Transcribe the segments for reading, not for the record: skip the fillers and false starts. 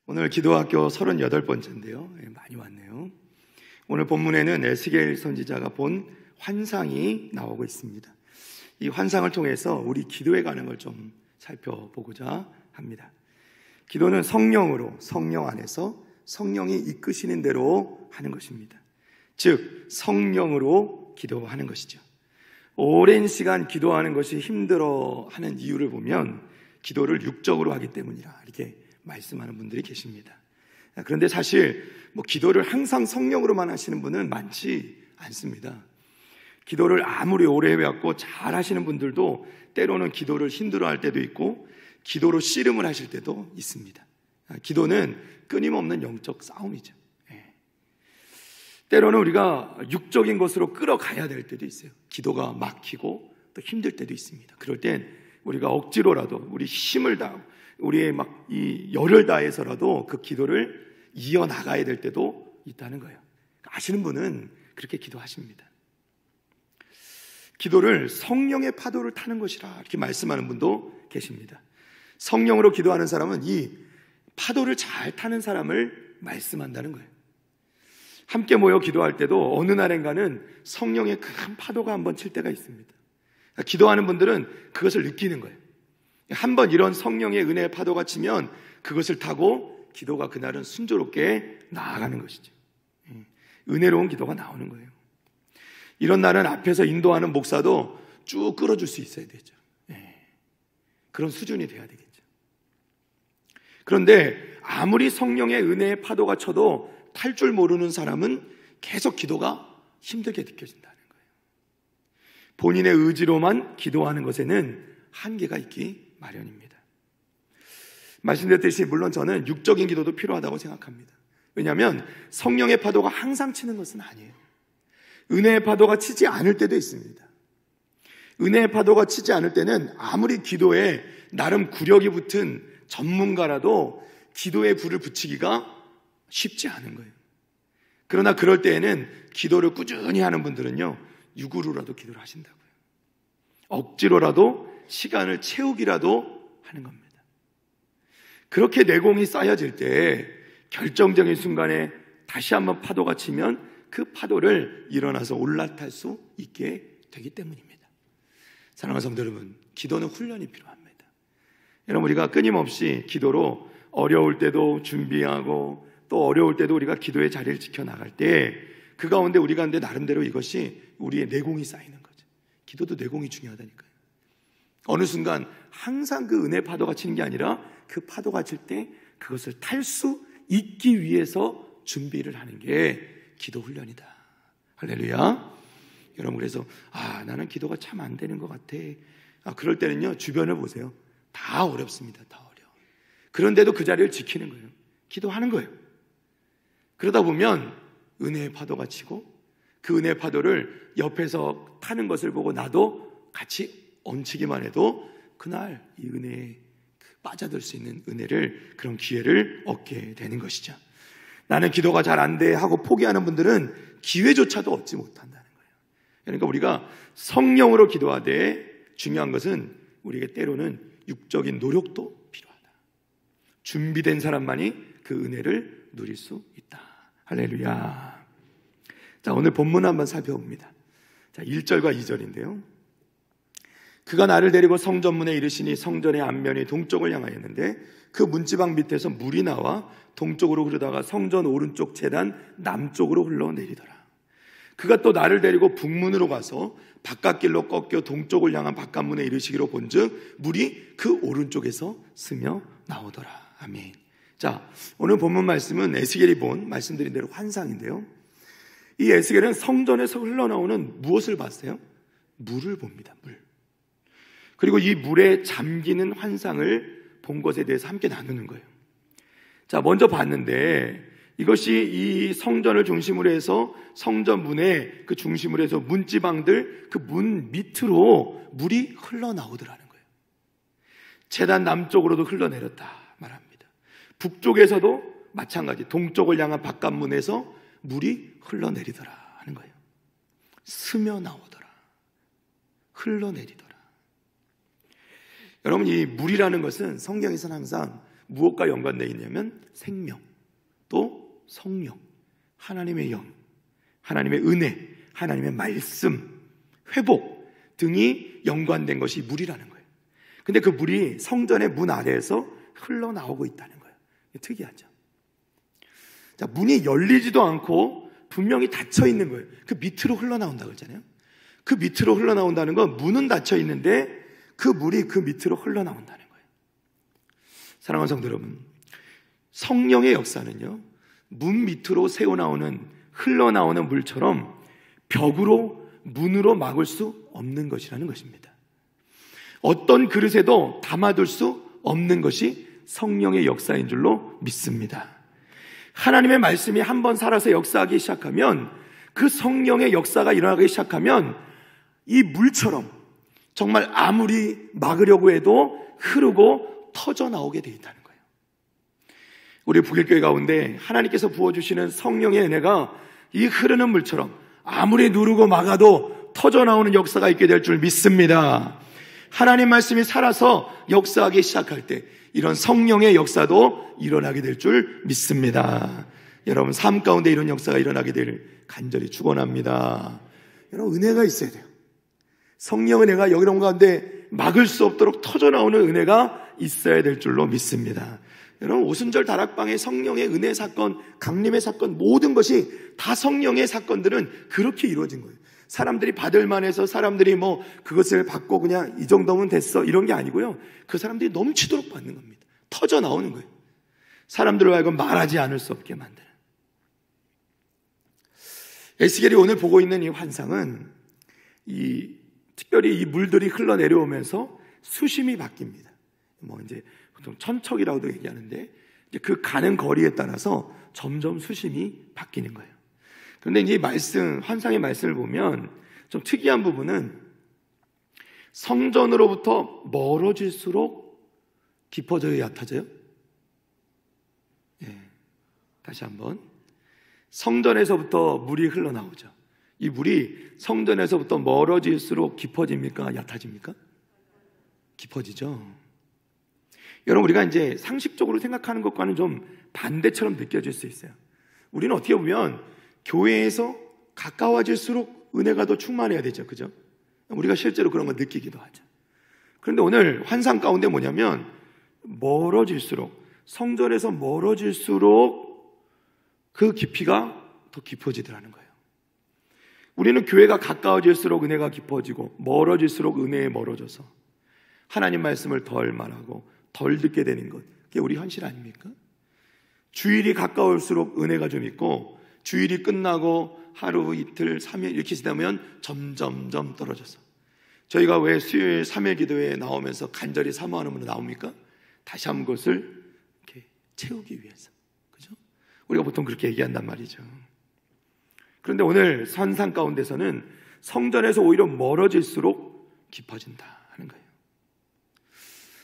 오늘 기도학교 38번째인데요. 많이 왔네요. 오늘 본문에는 에스겔 선지자가 본 환상이 나오고 있습니다. 이 환상을 통해서 우리 기도에 관한 걸 좀 살펴보고자 합니다. 기도는 성령으로, 성령 안에서 성령이 이끄시는 대로 하는 것입니다. 즉 성령으로 기도하는 것이죠. 오랜 시간 기도하는 것이 힘들어하는 이유를 보면 기도를 육적으로 하기 때문이라 이렇게 말씀하는 분들이 계십니다. 그런데 사실 기도를 항상 성령으로만 하시는 분은 많지 않습니다. 기도를 아무리 오래 해왔고 잘 하시는 분들도 때로는 기도를 힘들어할 때도 있고 기도로 씨름을 하실 때도 있습니다. 기도는 끊임없는 영적 싸움이죠. 때로는 우리가 육적인 것으로 끌어가야 될 때도 있어요. 기도가 막히고 또 힘들 때도 있습니다. 그럴 땐 우리가 억지로라도 우리 힘을 다하고 우리의 이 열을 다해서라도 그 기도를 이어나가야 될 때도 있다는 거예요. 아시는 분은 그렇게 기도하십니다. 기도를 성령의 파도를 타는 것이라 이렇게 말씀하는 분도 계십니다. 성령으로 기도하는 사람은 이 파도를 잘 타는 사람을 말씀한다는 거예요. 함께 모여 기도할 때도 어느 날인가는 성령의 큰 파도가 한번 칠 때가 있습니다. 기도하는 분들은 그것을 느끼는 거예요. 한번 이런 성령의 은혜의 파도가 치면 그것을 타고 기도가 그날은 순조롭게 나아가는 것이죠. 은혜로운 기도가 나오는 거예요. 이런 날은 앞에서 인도하는 목사도 쭉 끌어줄 수 있어야 되죠. 그런 수준이 돼야 되겠죠. 그런데 아무리 성령의 은혜의 파도가 쳐도 탈 줄 모르는 사람은 계속 기도가 힘들게 느껴진다는 거예요. 본인의 의지로만 기도하는 것에는 한계가 있기 마련입니다. 말씀드렸듯이 물론 저는 육적인 기도도 필요하다고 생각합니다. 왜냐하면 성령의 파도가 항상 치는 것은 아니에요. 은혜의 파도가 치지 않을 때도 있습니다. 은혜의 파도가 치지 않을 때는 아무리 기도에 나름 구력이 붙은 전문가라도 기도에 불을 붙이기가 쉽지 않은 거예요. 그러나 그럴 때에는 기도를 꾸준히 하는 분들은요, 육으로라도 기도를 하신다고요. 억지로라도 시간을 채우기라도 하는 겁니다. 그렇게 내공이 쌓여질 때 결정적인 순간에 다시 한번 파도가 치면 그 파도를 일어나서 올라탈 수 있게 되기 때문입니다. 사랑하는 성도 여러분, 기도는 훈련이 필요합니다. 여러분, 우리가 끊임없이 기도로 어려울 때도 준비하고 또 어려울 때도 우리가 기도의 자리를 지켜나갈 때 그 가운데 우리 가운데 나름대로 이것이 우리의 내공이 쌓이는 거죠. 기도도 내공이 중요하다니까요. 어느 순간 항상 그 은혜 파도가 치는 게 아니라 그 파도가 칠 때 그것을 탈 수 있기 위해서 준비를 하는 게 기도 훈련이다. 할렐루야. 여러분, 그래서 나는 기도가 참 안 되는 것 같아. 그럴 때는요, 주변을 보세요. 다 어렵습니다. 다 어려워. 그런데도 그 자리를 지키는 거예요. 기도하는 거예요. 그러다 보면 은혜의 파도가 치고 그 은혜의 파도를 옆에서 타는 것을 보고 나도 같이 얹히기만 해도 그날 이 은혜에 빠져들 수 있는 은혜를, 그런 기회를 얻게 되는 것이죠. 나는 기도가 잘 안 돼 하고 포기하는 분들은 기회조차도 얻지 못한다는 거예요. 그러니까 우리가 성령으로 기도하되 중요한 것은 우리에게 때로는 육적인 노력도 필요하다. 준비된 사람만이 그 은혜를 누릴 수 있다. 할렐루야. 자, 오늘 본문 한번 살펴봅니다. 자, 1절과 2절인데요. 그가 나를 데리고 성전문에 이르시니 성전의 앞면이 동쪽을 향하였는데 그 문지방 밑에서 물이 나와 동쪽으로 흐르다가 성전 오른쪽 제단 남쪽으로 흘러내리더라. 그가 또 나를 데리고 북문으로 가서 바깥길로 꺾여 동쪽을 향한 바깥문에 이르시기로 본즉 물이 그 오른쪽에서 스며 나오더라. 아멘. 자, 오늘 본문 말씀은 에스겔이 본 말씀드린 대로 환상인데요. 이 에스겔은 성전에서 흘러나오는 무엇을 봤어요? 물을 봅니다. 물. 그리고 이 물에 잠기는 환상을 본 것에 대해서 함께 나누는 거예요. 자, 먼저 봤는데 이것이 이 성전을 중심으로 해서 성전 문의 그 중심으로 해서 문지방들 그 문 밑으로 물이 흘러나오더라는 거예요. 제단 남쪽으로도 흘러내렸다 말합니다. 북쪽에서도 마찬가지 동쪽을 향한 바깥문에서 물이 흘러내리더라 하는 거예요. 스며 나오더라. 흘러내리더라. 여러분, 이 물이라는 것은 성경에서는 항상 무엇과 연관되어 있냐면 생명, 또 성령, 하나님의 영, 하나님의 은혜, 하나님의 말씀, 회복 등이 연관된 것이 물이라는 거예요. 근데 그 물이 성전의 문 아래에서 흘러나오고 있다는 거예요. 특이하죠. 자, 문이 열리지도 않고 분명히 닫혀 있는 거예요. 그 밑으로 흘러나온다고 했잖아요. 그 밑으로 흘러나온다는 건 문은 닫혀 있는데 그 물이 그 밑으로 흘러나온다는 거예요. 사랑하는 성도 여러분, 성령의 역사는요, 문 밑으로 새어나오는 흘러나오는 물처럼 벽으로 문으로 막을 수 없는 것이라는 것입니다. 어떤 그릇에도 담아둘 수 없는 것이 성령의 역사인 줄로 믿습니다. 하나님의 말씀이 한번 살아서 역사하기 시작하면, 그 성령의 역사가 일어나기 시작하면 이 물처럼 정말 아무리 막으려고 해도 흐르고 터져 나오게 되어 있다는 거예요. 우리 북일교회 가운데 하나님께서 부어주시는 성령의 은혜가 이 흐르는 물처럼 아무리 누르고 막아도 터져 나오는 역사가 있게 될 줄 믿습니다. 하나님 말씀이 살아서 역사하기 시작할 때 이런 성령의 역사도 일어나게 될 줄 믿습니다. 여러분, 삶 가운데 이런 역사가 일어나게 되길 간절히 축원합니다. 여러분, 은혜가 있어야 돼요. 성령 은혜가 여러분 가운데 막을 수 없도록 터져 나오는 은혜가 있어야 될 줄로 믿습니다. 여러분, 오순절 다락방의 성령의 은혜 사건, 강림의 사건, 모든 것이 다 성령의 사건들은 그렇게 이루어진 거예요. 사람들이 받을 만해서 사람들이 그것을 받고 그냥 이 정도면 됐어 이런 게 아니고요. 그 사람들이 넘치도록 받는 겁니다. 터져 나오는 거예요. 사람들을 하여금 말하지 않을 수 없게 만드는. 에스겔이 오늘 보고 있는 이 환상은 특별히 이 물들이 흘러내려오면서 수심이 바뀝니다. 이제 보통 천척이라고도 얘기하는데, 이제 그 가는 거리에 따라서 점점 수심이 바뀌는 거예요. 그런데 이제 환상의 말씀을 보면 좀 특이한 부분은 성전으로부터 멀어질수록 깊어져요, 얕아져요? 다시 한번. 성전에서부터 물이 흘러나오죠. 이 물이 성전에서부터 멀어질수록 깊어집니까? 얕아집니까? 깊어지죠. 여러분, 우리가 이제 상식적으로 생각하는 것과는 좀 반대처럼 느껴질 수 있어요. 우리는 어떻게 보면 교회에서 가까워질수록 은혜가 더 충만해야 되죠. 그죠? 우리가 실제로 그런 걸 느끼기도 하죠. 그런데 오늘 환상 가운데 뭐냐면, 성전에서 멀어질수록 그 깊이가 더 깊어지더라는 거예요. 우리는 교회가 가까워질수록 은혜가 깊어지고, 멀어질수록 은혜에 멀어져서 하나님 말씀을 덜 말하고 덜 듣게 되는 것, 그게 우리 현실 아닙니까? 주일이 가까울수록 은혜가 좀 있고, 주일이 끝나고 하루, 이틀, 3일 이렇게 지나면 점점점 떨어져서, 저희가 왜 수요일 3일 기도회에 나오면서 간절히 사모하는 분이 나옵니까? 다시 한번 그것을 이렇게 채우기 위해서. 그죠? 우리가 보통 그렇게 얘기한단 말이죠. 그런데 오늘 환상 가운데서는 성전에서 오히려 멀어질수록 깊어진다 하는 거예요.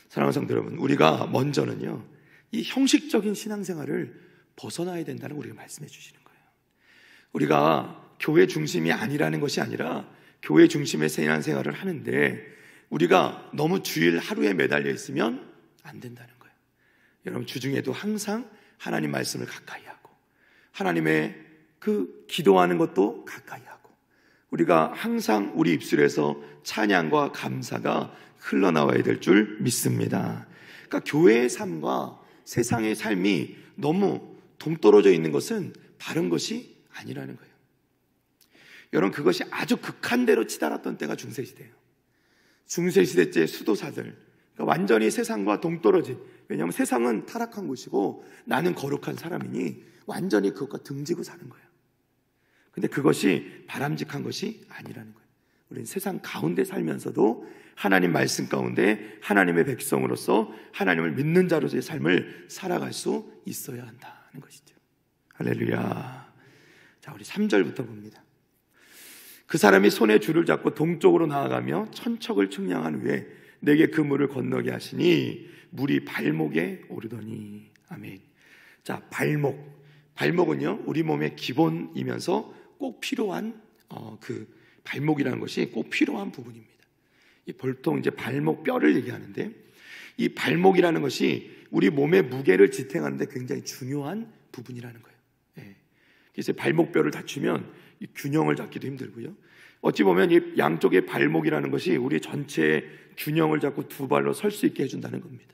사랑하는 성도 여러분, 우리가 먼저는요, 이 형식적인 신앙생활을 벗어나야 된다는 우리가 말씀해 주시는 거예요. 우리가 교회 중심이 아니라는 것이 아니라 교회 중심의 신앙생활을 하는데, 우리가 너무 주일 하루에 매달려 있으면 안 된다는 거예요. 여러분, 주중에도 항상 하나님 말씀을 가까이 하고, 하나님의 그 기도하는 것도 가까이 하고, 우리가 항상 우리 입술에서 찬양과 감사가 흘러나와야 될 줄 믿습니다. 그러니까 교회의 삶과 세상의 삶이 너무 동떨어져 있는 것은 바른 것이 아니라는 거예요. 여러분, 그것이 아주 극한대로 치달았던 때가 중세시대예요. 중세시대 때 수도사들, 그러니까 완전히 세상과 동떨어진, 왜냐하면 세상은 타락한 곳이고 나는 거룩한 사람이니 완전히 그것과 등지고 사는 거예요. 근데 그것이 바람직한 것이 아니라는 거예요. 우리는 세상 가운데 살면서도 하나님 말씀 가운데 하나님의 백성으로서 하나님을 믿는 자로서의 삶을 살아갈 수 있어야 한다는 것이죠. 할렐루야. 자, 우리 3절부터 봅니다. 그 사람이 손에 줄을 잡고 동쪽으로 나아가며 천척을 측량한 후에 내게 그 물을 건너게 하시니 물이 발목에 오르더니. 아멘. 자, 발목은요, 우리 몸의 기본이면서 꼭 필요한 그 발목이라는 것이 꼭 필요한 부분입니다. 이 보통 이제 발목 뼈를 얘기하는데, 이 발목이라는 것이 우리 몸의 무게를 지탱하는 데 굉장히 중요한 부분이라는 거예요. 예. 그래서 발목뼈를 다치면 이 균형을 잡기도 힘들고요. 어찌 보면 이 양쪽의 발목이라는 것이 우리 전체의 균형을 잡고 두 발로 설 수 있게 해준다는 겁니다.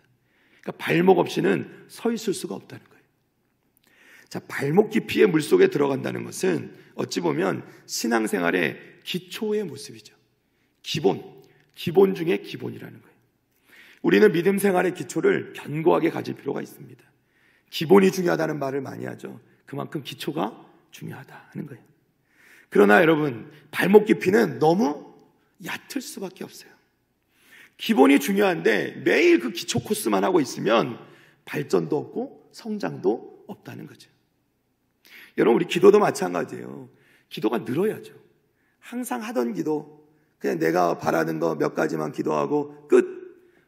그러니까 발목 없이는 서 있을 수가 없다는 거예요. 자, 발목 깊이의 물속에 들어간다는 것은 어찌 보면 신앙생활의 기초의 모습이죠. 기본 중에 기본이라는 거예요. 우리는 믿음 생활의 기초를 견고하게 가질 필요가 있습니다. 기본이 중요하다는 말을 많이 하죠. 그만큼 기초가 중요하다 하는 거예요. 그러나 여러분, 발목 깊이는 너무 얕을 수밖에 없어요. 기본이 중요한데 매일 그 기초 코스만 하고 있으면 발전도 없고 성장도 없다는 거죠. 여러분, 우리 기도도 마찬가지예요. 기도가 늘어야죠. 항상 하던 기도, 그냥 내가 바라는 거 몇 가지만 기도하고 끝,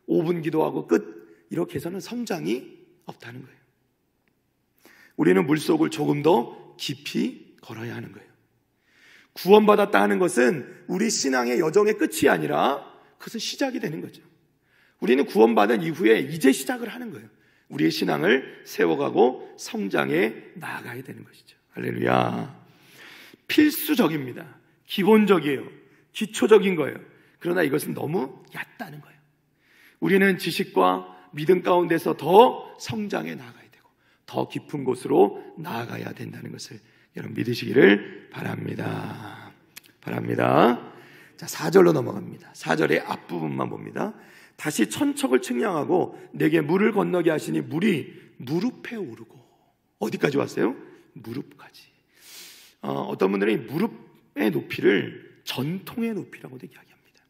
5분 기도하고 끝, 이렇게 해서는 성장이 없다는 거예요. 우리는 물속을 조금 더 깊이 걸어야 하는 거예요. 구원받았다 하는 것은 우리 신앙의 여정의 끝이 아니라 그것은 시작이 되는 거죠. 우리는 구원받은 이후에 이제 시작을 하는 거예요. 우리의 신앙을 세워가고 성장해 나아가야 되는 것이죠. 할렐루야. 필수적입니다. 기본적이에요. 기초적인 거예요. 그러나 이것은 너무 얕다는 거예요. 우리는 지식과 믿음 가운데서 더 성장해 나아가야 되고 더 깊은 곳으로 나아가야 된다는 것을 여러분 믿으시기를 바랍니다. 자, 4절로 넘어갑니다. 4절의 앞부분만 봅니다. 다시 천척을 측량하고 내게 물을 건너게 하시니 물이 무릎에 오르고. 어디까지 왔어요? 무릎까지. 어떤 분들은 무릎의 높이를 전통의 높이라고도 이야기합니다.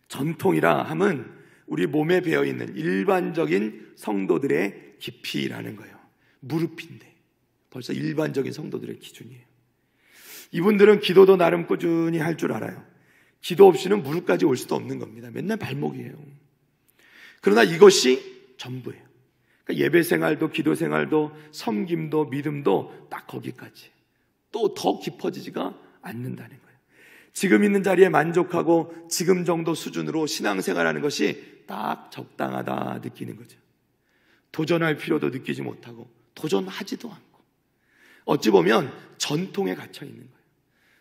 전통이라 함은 우리 몸에 배어있는 일반적인 성도들의 깊이라는 거예요. 무릎인데 벌써 일반적인 성도들의 기준이에요. 이분들은 기도도 나름 꾸준히 할 줄 알아요. 기도 없이는 무릎까지 올 수도 없는 겁니다. 맨날 발목이에요. 그러나 이것이 전부예요. 그러니까 예배 생활도 기도 생활도 섬김도 믿음도 딱 거기까지. 또 더 깊어지지가 않는다는 거예요. 지금 있는 자리에 만족하고 지금 정도 수준으로 신앙생활하는 것이 딱 적당하다 느끼는 거죠. 도전할 필요도 느끼지 못하고 도전하지도 않고 어찌 보면 전통에 갇혀 있는 거예요.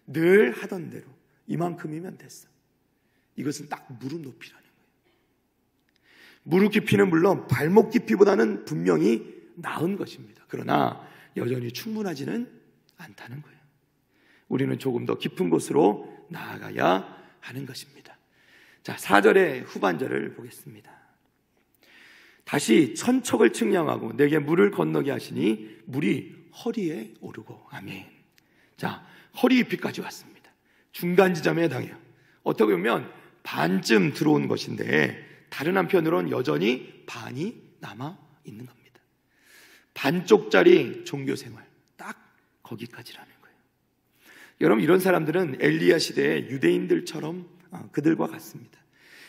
늘 하던 대로 이만큼이면 됐어. 이것은 딱 무릎 높이라는 거예요. 무릎 깊이는 물론 발목 깊이보다는 분명히 나은 것입니다. 그러나 여전히 충분하지는 않다는 거예요. 우리는 조금 더 깊은 곳으로 나아가야 하는 것입니다. 자, 4절의 후반절을 보겠습니다. 다시 천척을 측량하고 내게 물을 건너게 하시니 물이 허리에 오르고. 아멘. 자, 허리 깊이까지 왔습니다. 중간 지점에 해당해요. 어떻게 보면 반쯤 들어온 것인데 다른 한편으로는 여전히 반이 남아 있는 겁니다. 반쪽짜리 종교생활, 딱 거기까지라는 거예요. 여러분, 이런 사람들은 엘리야 시대의 유대인들처럼 그들과 같습니다.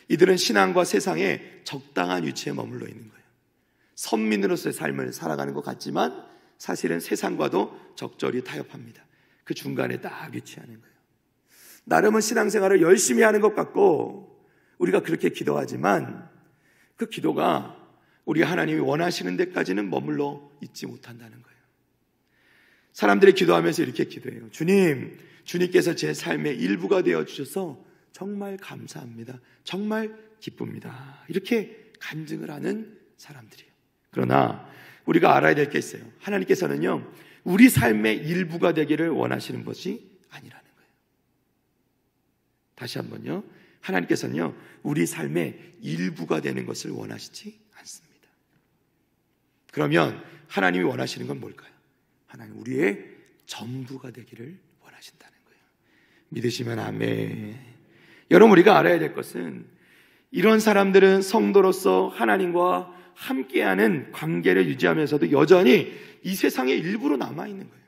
이들은 신앙과 세상에 적당한 위치에 머물러 있는 거예요. 선민으로서의 삶을 살아가는 것 같지만 사실은 세상과도 적절히 타협합니다. 그 중간에 딱 위치하는 거예요. 나름은 신앙생활을 열심히 하는 것 같고 우리가 그렇게 기도하지만 그 기도가 우리 하나님이 원하시는 데까지는 머물러 있지 못한다는 거예요. 사람들이 기도하면서 이렇게 기도해요. 주님께서 제 삶의 일부가 되어주셔서 정말 감사합니다. 정말 기쁩니다. 이렇게 간증을 하는 사람들이에요. 그러나 우리가 알아야 될 게 있어요. 하나님께서는요, 우리 삶의 일부가 되기를 원하시는 것이 아니라는 거예요. 다시 한번요. 하나님께서는요, 우리 삶의 일부가 되는 것을 원하시지 않습니다. 그러면 하나님이 원하시는 건 뭘까요? 하나님 우리의 전부가 되기를 원하신다는 거예요. 믿으시면 아멘. 여러분, 우리가 알아야 될 것은 이런 사람들은 성도로서 하나님과 함께하는 관계를 유지하면서도 여전히 이 세상의 일부로 남아있는 거예요.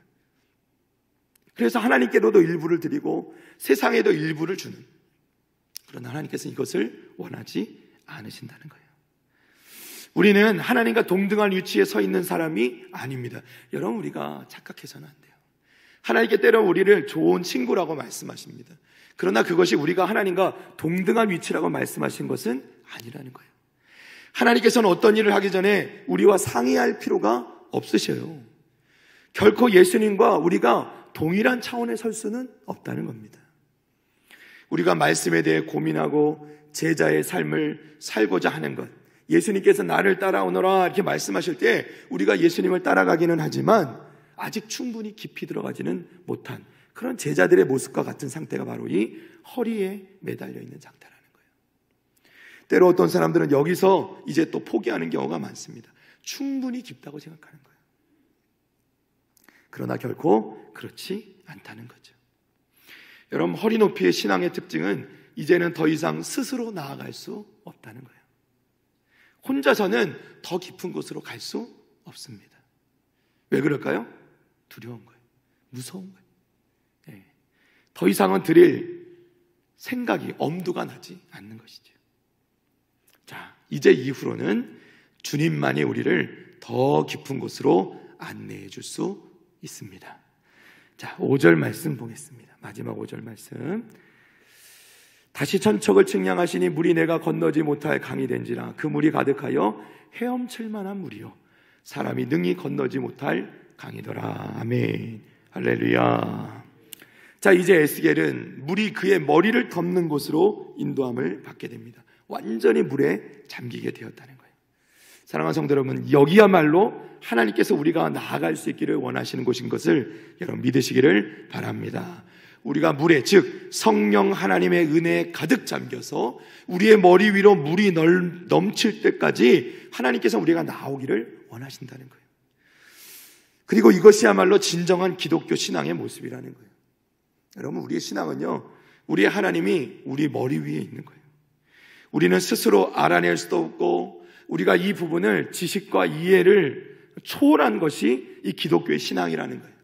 그래서 하나님께도 일부를 드리고 세상에도 일부를 주는, 그러나 하나님께서는 이것을 원하지 않으신다는 거예요. 우리는 하나님과 동등한 위치에 서 있는 사람이 아닙니다. 여러분, 우리가 착각해서는 안 돼요. 하나님께 때로 우리를 좋은 친구라고 말씀하십니다. 그러나 그것이 우리가 하나님과 동등한 위치라고 말씀하신 것은 아니라는 거예요. 하나님께서는 어떤 일을 하기 전에 우리와 상의할 필요가 없으셔요. 결코 예수님과 우리가 동일한 차원에 설 수는 없다는 겁니다. 우리가 말씀에 대해 고민하고 제자의 삶을 살고자 하는 것, 예수님께서 나를 따라오너라 이렇게 말씀하실 때 우리가 예수님을 따라가기는 하지만 아직 충분히 깊이 들어가지는 못한 그런 제자들의 모습과 같은 상태가 바로 이 허리에 매달려 있는 상태라는 거예요. 때로 어떤 사람들은 여기서 이제 또 포기하는 경우가 많습니다. 충분히 깊다고 생각하는 거예요. 그러나 결코 그렇지 않다는 거죠. 여러분, 허리 높이의 신앙의 특징은 이제는 더 이상 스스로 나아갈 수 없다는 거예요. 혼자서는 더 깊은 곳으로 갈 수 없습니다. 왜 그럴까요? 두려운 거예요. 무서운 거예요. 네. 더 이상은 드릴 생각이, 엄두가 나지 않는 것이죠. 자, 이제 이후로는 주님만이 우리를 더 깊은 곳으로 안내해 줄 수 있습니다. 자, 5절 말씀 보겠습니다. 마지막 5절 말씀. 다시 천척을 측량하시니 물이 내가 건너지 못할 강이 된지라 그 물이 가득하여 헤엄칠 만한 물이요 사람이 능히 건너지 못할 강이더라. 아멘. 할렐루야. 자, 이제 에스겔은 물이 그의 머리를 덮는 곳으로 인도함을 받게 됩니다. 완전히 물에 잠기게 되었다는 거예요. 사랑하는 성도 여러분, 여기야말로 하나님께서 우리가 나아갈 수 있기를 원하시는 곳인 것을 여러분 믿으시기를 바랍니다. 우리가 물에, 즉 성령 하나님의 은혜에 가득 잠겨서 우리의 머리 위로 물이 넘칠 때까지 하나님께서 우리가 나오기를 원하신다는 거예요. 그리고 이것이야말로 진정한 기독교 신앙의 모습이라는 거예요. 여러분, 우리의 신앙은요, 우리의 하나님이 우리 머리 위에 있는 거예요. 우리는 스스로 알아낼 수도 없고 우리가 이 부분을 지식과 이해를 초월한 것이 이 기독교의 신앙이라는 거예요.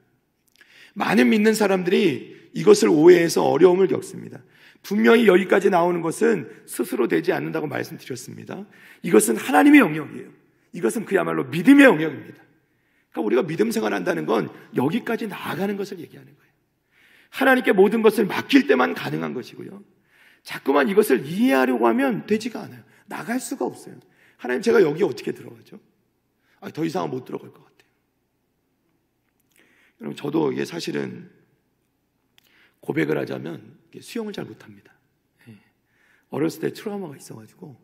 많은 믿는 사람들이 이것을 오해해서 어려움을 겪습니다. 분명히 여기까지 나오는 것은 스스로 되지 않는다고 말씀드렸습니다. 이것은 하나님의 영역이에요. 이것은 그야말로 믿음의 영역입니다. 그러니까 우리가 믿음 생활한다는 건 여기까지 나아가는 것을 얘기하는 거예요. 하나님께 모든 것을 맡길 때만 가능한 것이고요. 자꾸만 이것을 이해하려고 하면 되지가 않아요. 나갈 수가 없어요. 하나님, 제가 여기 어떻게 들어가죠? 더 이상은 못 들어갈 것 같아요. 여러분, 저도 이게 사실은 고백을 하자면 수영을 잘 못합니다. 어렸을 때 트라우마가 있어가지고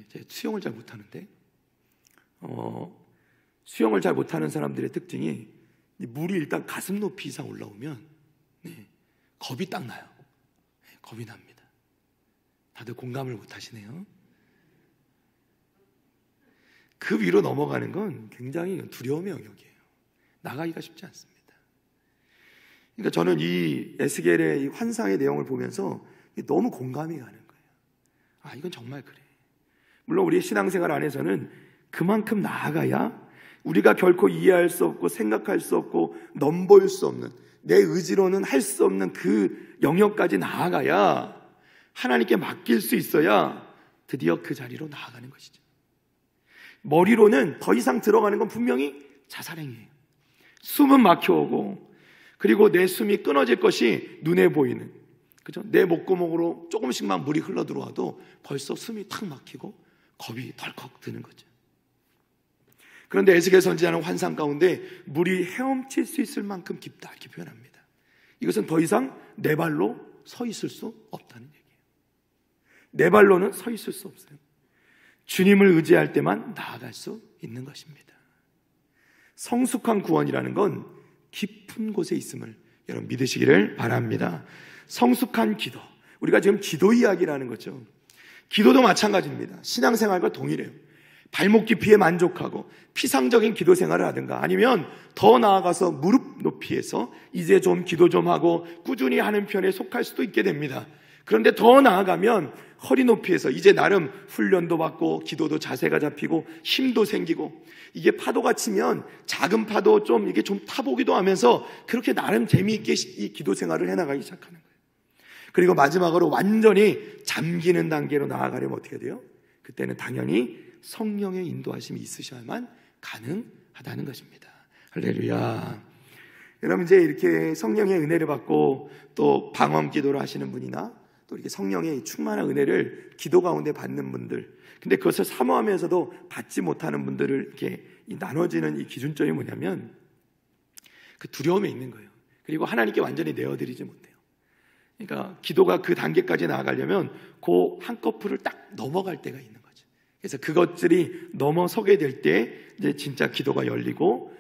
제가 수영을 잘 못하는데 수영을 잘 못하는 사람들의 특징이 물이 일단 가슴 높이 이상 올라오면 겁이 딱 나요. 겁이 납니다. 다들 공감을 못하시네요. 그 위로 넘어가는 건 굉장히 두려움의 영역이에요. 나가기가 쉽지 않습니다. 그러니까 저는 이 에스겔의 이 환상의 내용을 보면서 너무 공감이 가는 거예요. 이건 정말 그래. 물론 우리의 신앙생활 안에서는 그만큼 나아가야 우리가 결코 이해할 수 없고 생각할 수 없고 넘볼 수 없는, 내 의지로는 할 수 없는 그 영역까지 나아가야 하나님께 맡길 수 있어야 드디어 그 자리로 나아가는 것이죠. 머리로는 더 이상 들어가는 건 분명히 자살행위예요. 숨은 막혀오고, 그리고 내 숨이 끊어질 것이 눈에 보이는, 그죠? 내 목구멍으로 조금씩만 물이 흘러 들어와도 벌써 숨이 탁 막히고 겁이 덜컥 드는 거죠. 그런데 에스겔 선지자는 환상 가운데 물이 헤엄칠 수 있을 만큼 깊다 이렇게 표현합니다. 이것은 더 이상 내 발로 서 있을 수 없다는 얘기예요. 내 발로는 서 있을 수 없어요. 주님을 의지할 때만 나아갈 수 있는 것입니다. 성숙한 구원이라는 건 깊은 곳에 있음을 여러분 믿으시기를 바랍니다. 성숙한 기도, 우리가 지금 기도 이야기라는 거죠. 기도도 마찬가지입니다. 신앙생활과 동일해요. 발목 깊이에 만족하고 피상적인 기도 생활을 하든가, 아니면 더 나아가서 무릎 높이에서 이제 좀 기도 좀 하고 꾸준히 하는 편에 속할 수도 있게 됩니다. 그런데 더 나아가면 허리 높이에서 이제 나름 훈련도 받고 기도도 자세가 잡히고 힘도 생기고, 이게 파도가 치면 작은 파도 좀 이게 좀 타보기도 하면서 그렇게 나름 재미있게 이 기도 생활을 해나가기 시작하는 거예요. 그리고 마지막으로 완전히 잠기는 단계로 나아가려면 어떻게 돼요? 그때는 당연히 성령의 인도하심이 있으셔야만 가능하다는 것입니다. 할렐루야. 여러분, 이제 이렇게 성령의 은혜를 받고 또 방언 기도를 하시는 분이나 또 이렇게 성령의 충만한 은혜를 기도 가운데 받는 분들, 근데 그것을 사모하면서도 받지 못하는 분들을 이렇게 나눠지는 이 기준점이 뭐냐면 그 두려움에 있는 거예요. 그리고 하나님께 완전히 내어드리지 못해요. 그러니까 기도가 그 단계까지 나아가려면 그 한꺼풀을 딱 넘어갈 때가 있는 거죠. 그래서 그것들이 넘어서게 될 때 이제 진짜 기도가 열리고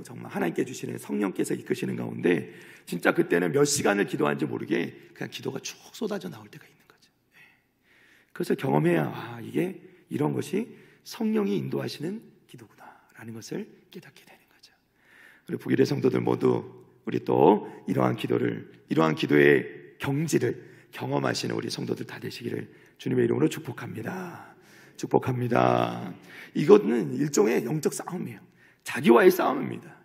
정말 하나님께 주시는 성령께서 이끄시는 가운데 진짜 그때는 몇 시간을 기도하는지 모르게 그냥 기도가 쭉 쏟아져 나올 때가 있는 거죠. 그래서 경험해야 이게 이런 것이 성령이 인도하시는 기도구나라는 것을 깨닫게 되는 거죠. 우리 북일의 성도들 모두 우리 또 이러한 기도의 경지를 경험하시는 우리 성도들 다 되시기를 주님의 이름으로 축복합니다. 축복합니다. 이것은 일종의 영적 싸움이에요. 자기와의 싸움입니다.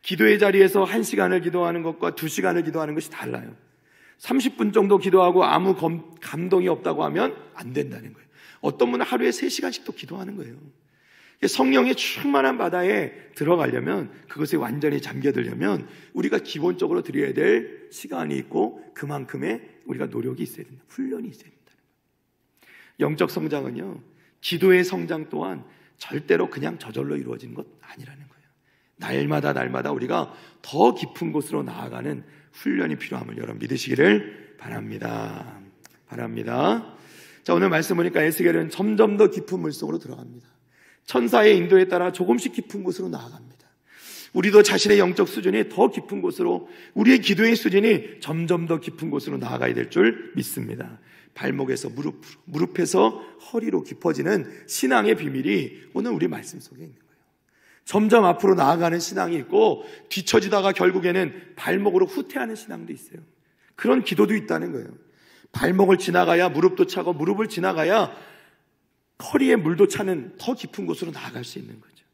기도의 자리에서 1시간을 기도하는 것과 2시간을 기도하는 것이 달라요. 30분 정도 기도하고 아무 감동이 없다고 하면 안 된다는 거예요. 어떤 분은 하루에 3시간씩도 기도하는 거예요. 성령의 충만한 바다에 들어가려면, 그것에 완전히 잠겨들려면 우리가 기본적으로 드려야 될 시간이 있고 그만큼의 우리가 노력이 있어야 된다. 훈련이 있어야 된다는 거예요. 영적 성장은요, 기도의 성장 또한 절대로 그냥 저절로 이루어지는 것 아니라는 거예요. 날마다 우리가 더 깊은 곳으로 나아가는 훈련이 필요함을 여러분 믿으시기를 바랍니다. 자, 오늘 말씀 보니까 에스겔은 점점 더 깊은 물속으로 들어갑니다. 천사의 인도에 따라 조금씩 깊은 곳으로 나아갑니다. 우리도 자신의 영적 수준이 더 깊은 곳으로, 우리의 기도의 수준이 점점 더 깊은 곳으로 나아가야 될 줄 믿습니다. 발목에서 무릎으로, 무릎에서 허리로 깊어지는 신앙의 비밀이 오늘 우리 말씀 속에 있는 거예요. 점점 앞으로 나아가는 신앙이 있고 뒤처지다가 결국에는 발목으로 후퇴하는 신앙도 있어요. 그런 기도도 있다는 거예요. 발목을 지나가야 무릎도 차고, 무릎을 지나가야 허리에 물도 차는 더 깊은 곳으로 나아갈 수 있는 거죠.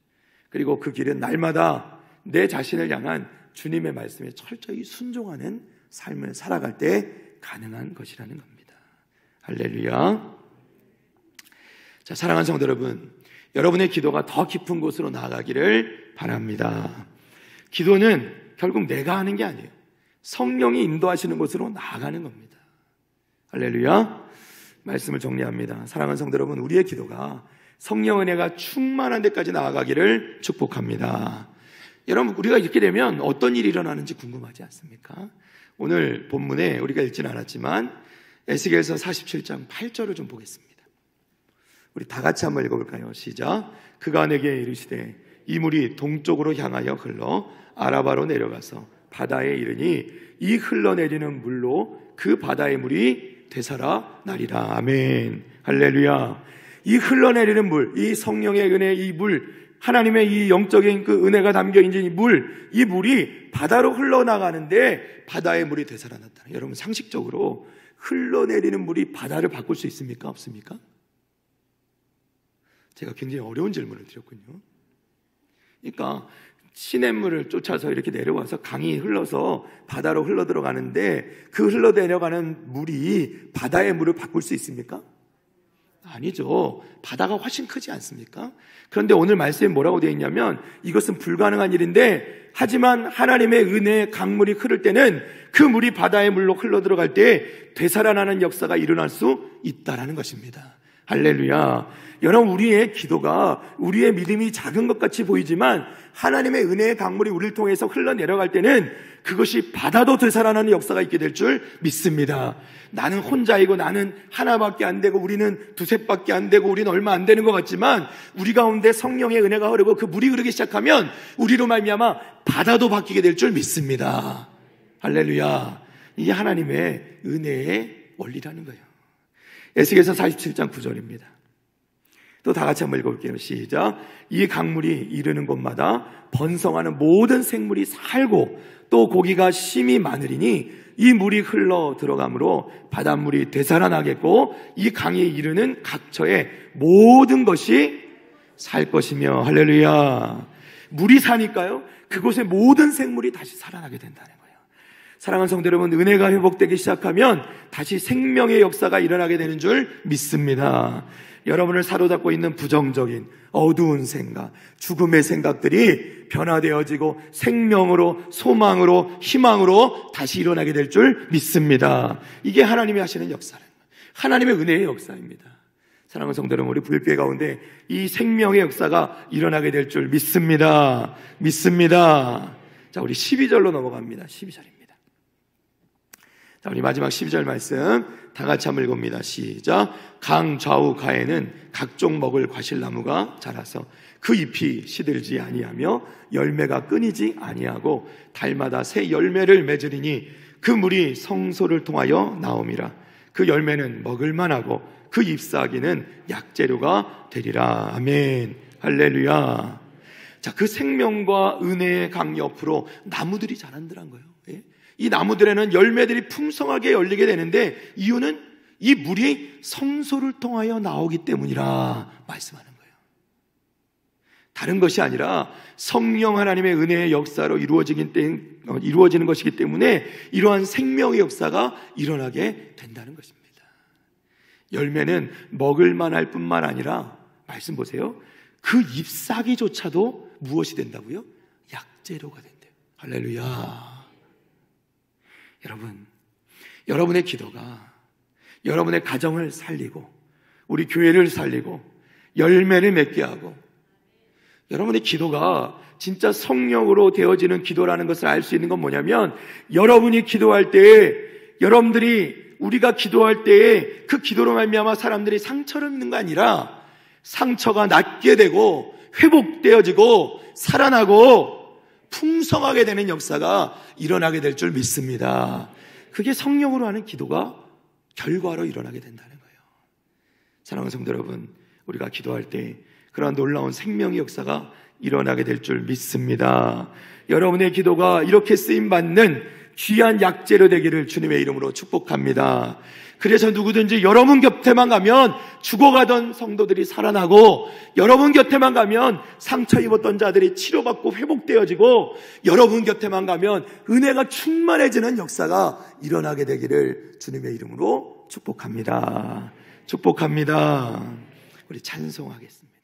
그리고 그 길은 날마다 내 자신을 향한 주님의 말씀에 철저히 순종하는 삶을 살아갈 때 가능한 것이라는 겁니다. 할렐루야. 자, 사랑하는 성도 여러분, 여러분의 기도가 더 깊은 곳으로 나아가기를 바랍니다. 기도는 결국 내가 하는 게 아니에요. 성령이 인도하시는 곳으로 나아가는 겁니다. 할렐루야. 말씀을 정리합니다. 사랑하는 성도 여러분, 우리의 기도가 성령 은혜가 충만한 데까지 나아가기를 축복합니다. 여러분, 우리가 이렇게 되면 어떤 일이 일어나는지 궁금하지 않습니까? 오늘 본문에 우리가 읽지는 않았지만 에스겔서 47장 8절을 좀 보겠습니다. 우리 다 같이 한번 읽어볼까요? 시작. 그가 내게 이르시되 이 물이 동쪽으로 향하여 흘러 아라바로 내려가서 바다에 이르니 이 흘러내리는 물로 그 바다의 물이 되살아 나리라. 아멘. 할렐루야. 이 흘러내리는 물, 이 성령의 은혜, 이 물, 하나님의 이 영적인 그 은혜가 담겨 있는 이 물이 바다로 흘러나가는데 바다의 물이 되살아났다. 여러분, 상식적으로 흘러내리는 물이 바다를 바꿀 수 있습니까? 없습니까? 제가 굉장히 어려운 질문을 드렸군요. 그러니까 시냇물을 쫓아서 이렇게 내려와서 강이 흘러서 바다로 흘러 들어가는데 그 흘러 내려가는 물이 바다의 물을 바꿀 수 있습니까? 아니죠. 바다가 훨씬 크지 않습니까? 그런데 오늘 말씀에 뭐라고 되어 있냐면 이것은 불가능한 일인데, 하지만 하나님의 은혜의 강물이 흐를 때는 그 물이 바다의 물로 흘러 들어갈 때 되살아나는 역사가 일어날 수 있다라는 것입니다. 할렐루야. 여러분, 우리의 기도가, 우리의 믿음이 작은 것 같이 보이지만 하나님의 은혜의 강물이 우리를 통해서 흘러내려갈 때는 그것이 바다도 되살아나는 역사가 있게 될 줄 믿습니다. 나는 혼자이고 나는 하나밖에 안 되고 우리는 두셋밖에 안 되고 우리는 얼마 안 되는 것 같지만 우리 가운데 성령의 은혜가 흐르고 그 물이 흐르기 시작하면 우리로 말미암아 바다도 바뀌게 될 줄 믿습니다. 할렐루야. 이게 하나님의 은혜의 원리라는 거예요. 에스겔서 47장 9절입니다. 또 다 같이 한번 읽어볼게요. 시작. 이 강물이 이르는 곳마다 번성하는 모든 생물이 살고 또 고기가 심이 많으리니 이 물이 흘러 들어가므로 바닷물이 되살아나겠고 이 강에 이르는 각처의 모든 것이 살 것이며. 할렐루야. 물이 사니까요, 그곳의 모든 생물이 다시 살아나게 된다는 거예요. 사랑하는 성도 여러분, 은혜가 회복되기 시작하면 다시 생명의 역사가 일어나게 되는 줄 믿습니다. 여러분을 사로잡고 있는 부정적인 어두운 생각, 죽음의 생각들이 변화되어지고 생명으로, 소망으로, 희망으로 다시 일어나게 될 줄 믿습니다. 이게 하나님이 하시는 역사라는 거예요. 하나님의 은혜의 역사입니다. 사랑하는 성도 여러분, 우리 부일교회 가운데 이 생명의 역사가 일어나게 될 줄 믿습니다. 믿습니다. 자, 우리 12절로 넘어갑니다. 12절입니다. 자, 우리 마지막 12절 말씀 다 같이 한번 읽어봅니다. 시작. 강 좌우 가에는 각종 먹을 과실나무가 자라서 그 잎이 시들지 아니하며 열매가 끊이지 아니하고 달마다 새 열매를 맺으리니 그 물이 성소를 통하여 나옴이라. 그 열매는 먹을만하고 그 잎사귀는 약재료가 되리라. 아멘. 할렐루야. 자, 그 생명과 은혜의 강 옆으로 나무들이 자란다는 거예요. 예? 이 나무들에는 열매들이 풍성하게 열리게 되는데 이유는 이 물이 성소를 통하여 나오기 때문이라 말씀하는 거예요. 다른 것이 아니라 성령 하나님의 은혜의 역사로 이루어지는 것이기 때문에 이러한 생명의 역사가 일어나게 된다는 것입니다. 열매는 먹을만 할 뿐만 아니라 말씀 보세요. 그 잎사귀조차도 무엇이 된다고요? 약재료가 된대요. 할렐루야. 여러분, 여러분의 기도가 여러분의 가정을 살리고 우리 교회를 살리고 열매를 맺게 하고 여러분의 기도가 진짜 성령으로 되어지는 기도라는 것을 알 수 있는 건 뭐냐면 여러분이 기도할 때에 우리가 기도할 때에 그 기도로 말미암아 사람들이 상처를 입는 거 아니라 상처가 낫게 되고 회복되어지고 살아나고 풍성하게 되는 역사가 일어나게 될 줄 믿습니다. 그게 성령으로 하는 기도가 결과로 일어나게 된다는 거예요. 사랑하는 성도 여러분, 우리가 기도할 때 그러한 놀라운 생명의 역사가 일어나게 될 줄 믿습니다. 여러분의 기도가 이렇게 쓰임받는 귀한 약재로 되기를 주님의 이름으로 축복합니다. 그래서 누구든지 여러분 곁에만 가면 죽어가던 성도들이 살아나고 여러분 곁에만 가면 상처 입었던 자들이 치료받고 회복되어지고 여러분 곁에만 가면 은혜가 충만해지는 역사가 일어나게 되기를 주님의 이름으로 축복합니다. 축복합니다. 우리 찬송하겠습니다.